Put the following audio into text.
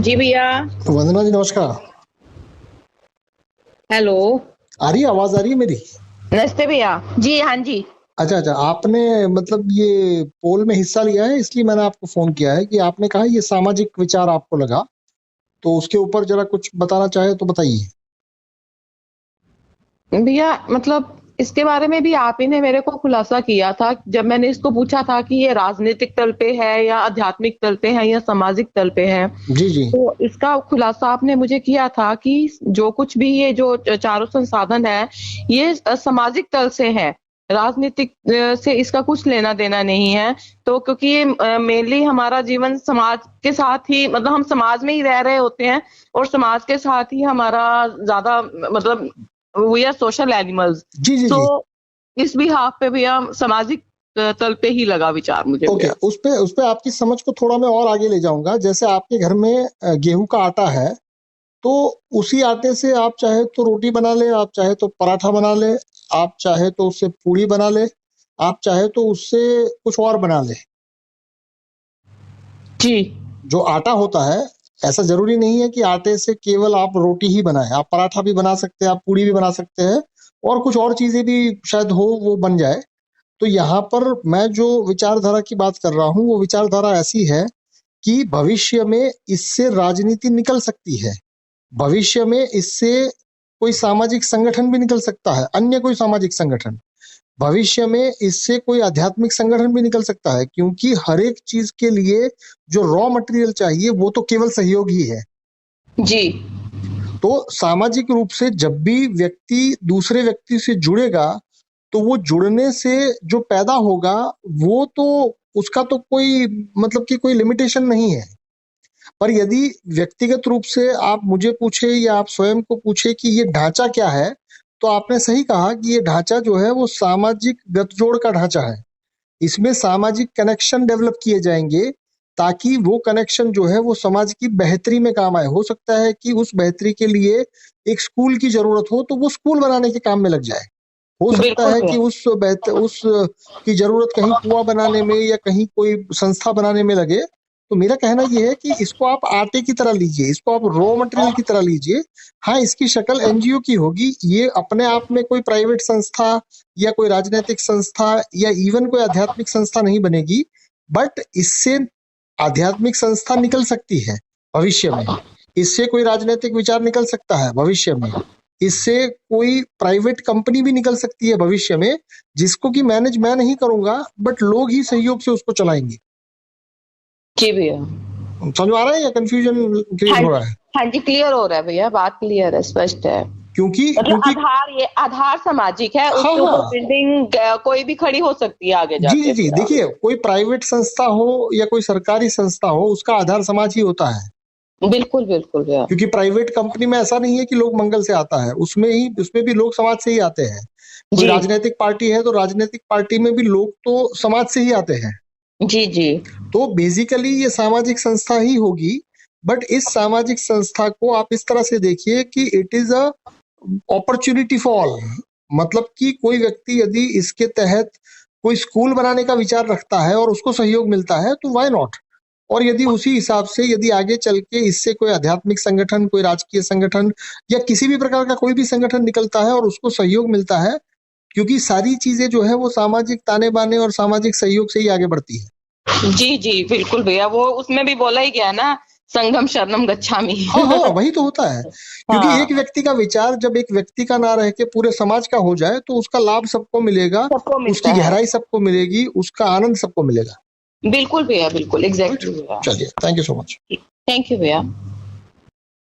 जी भैया। वंदना जी नमस्कार। हेलो। आ रही है आवाज, आ रही है मेरी? नमस्ते भैया। जी हाँ जी। अच्छा अच्छा, आपने मतलब ये पोल में हिस्सा लिया है, इसलिए मैंने आपको फोन किया है कि आपने कहा ये सामाजिक विचार आपको लगा, तो उसके ऊपर जरा कुछ बताना चाहे तो बताइए। भैया मतलब इसके बारे में भी आप ही ने मेरे को खुलासा किया था जब मैंने इसको पूछा था कि ये राजनीतिक तल पे है या आध्यात्मिक तल पे है या सामाजिक तल पे है। जी जी। तो इसका खुलासा आपने मुझे किया था कि जो कुछ भी ये जो चारों संसाधन है ये सामाजिक तल से है। राजनीतिक से इसका कुछ लेना देना नहीं है। तो क्योंकि ये मेनली हमारा जीवन समाज के साथ ही मतलब हम समाज में ही रह रहे होते हैं और समाज के साथ ही हमारा ज्यादा मतलब वी आर सोशल एनिमल्स। जी जी तो जी। इस भी हाफ पे भैया सामाजिक तल पे ही लगा विचार मुझे ओके, भैया। उस पे आपकी समझ को थोड़ा मैं और आगे ले जाऊंगा। जैसे आपके घर में गेहूं का आटा है, तो उसी आटे से आप चाहे तो रोटी बना ले, आप चाहे तो पराठा बना ले, आप चाहे तो उससे पूड़ी बना ले, आप चाहे तो उससे कुछ और बना ले। जी जो आटा होता है, ऐसा जरूरी नहीं है कि आटे से केवल आप रोटी ही बनाएं, आप पराठा भी बना सकते हैं, आप पूड़ी भी बना सकते हैं, और कुछ और चीजें भी शायद हो वो बन जाए। तो यहाँ पर मैं जो विचारधारा की बात कर रहा हूँ वो विचारधारा ऐसी है कि भविष्य में इससे राजनीति निकल सकती है, भविष्य में इससे कोई सामाजिक संगठन भी निकल सकता है, अन्य कोई सामाजिक संगठन। भविष्य में इससे कोई आध्यात्मिक संगठन भी निकल सकता है, क्योंकि हर एक चीज के लिए जो रॉ मटेरियल चाहिए वो तो केवल सहयोग ही है। जी। तो सामाजिक रूप से जब भी व्यक्ति दूसरे व्यक्ति से जुड़ेगा, तो वो जुड़ने से जो पैदा होगा वो तो उसका तो कोई मतलब कि कोई लिमिटेशन नहीं है। पर यदि व्यक्तिगत रूप से आप मुझे पूछे या आप स्वयं को पूछे कि ये ढांचा क्या है, तो आपने सही कहा कि ये ढांचा जो है वो सामाजिक गठजोड़ का ढांचा है। इसमें सामाजिक कनेक्शन डेवलप किए जाएंगे, ताकि वो कनेक्शन जो है वो समाज की बेहतरी में काम आए। हो सकता है कि उस बेहतरी के लिए एक स्कूल की जरूरत हो, तो वो स्कूल बनाने के काम में लग जाए। हो सकता बिल्कुल है भैया। कि उस की जरूरत कहीं कुआं बनाने में या कहीं कोई संस्था बनाने में लगे। तो मेरा कहना ये है कि इसको आप आटे की तरह लीजिए, इसको आप रॉ मटेरियल की तरह लीजिए। हाँ, इसकी शक्ल एनजीओ की होगी, ये अपने आप में कोई प्राइवेट संस्था या कोई राजनीतिक संस्था या इवन कोई आध्यात्मिक संस्था नहीं बनेगी। बट इससे आध्यात्मिक संस्था निकल सकती है भविष्य में, इससे कोई राजनीतिक विचार निकल सकता है भविष्य में, इससे कोई प्राइवेट कंपनी भी निकल सकती है भविष्य में, जिसको कि मैनेज मैं नहीं करूंगा, बट लोग ही सहयोग से उसको चलाएंगे। जी भैया। समझ में आ रहा है या कंफ्यूजन क्रिएट हाँ हो जी। रहा है? हाँ जी क्लियर हो रहा है भैया, बात क्लियर है, स्पष्ट है। क्योंकि मतलब क्योंकि आधार, ये आधार सामाजिक है, हाँ उसके ऊपर हाँ। बिल्डिंग कोई भी खड़ी हो सकती है आगे जी जी जाके जी, भैया। देखिए कोई प्राइवेट संस्था हो या कोई सरकारी संस्था हो, उसका आधार समाज ही होता है। बिल्कुल बिल्कुल भैया। क्योंकि प्राइवेट कंपनी में ऐसा नहीं है कि लोग मंगल से आता है, उसमें भी लोग समाज से ही आते हैं। कोई जी राजनीतिक पार्टी है तो राजनीतिक पार्टी में भी लोग तो समाज से ही आते हैं। जी। जी तो बेसिकली ये सामाजिक संस्था ही होगी। बट इस सामाजिक संस्था को आप इस तरह से देखिए कि it is a opportunity for all. मतलब कि कोई व्यक्ति यदि इसके तहत कोई स्कूल बनाने का विचार रखता है और उसको सहयोग मिलता है तो व्हाई नॉट। और यदि उसी हिसाब से यदि आगे चल के इससे कोई आध्यात्मिक संगठन, कोई राजकीय संगठन या किसी भी प्रकार का कोई भी संगठन निकलता है और उसको सहयोग मिलता है, क्योंकि सारी चीजें जो है वो सामाजिक ताने बाने और सामाजिक सहयोग से ही आगे बढ़ती है। जी। जी बिल्कुल भैया, वो उसमें भी बोला ही गया ना, संगम शरणम गच्छामि। हाँ हाँ, वही तो होता है। क्योंकि एक हाँ, व्यक्ति का विचार जब एक व्यक्ति का ना रह के पूरे समाज का हो जाए, तो उसका लाभ सबको मिलेगा, सबको उसकी मिलता है। गहराई सबको मिलेगी, उसका आनंद सबको मिलेगा। बिल्कुल भैया, बिल्कुल राइट। एग्जैक्टली भैया। चलिए, thank you so much. Thank you भैया।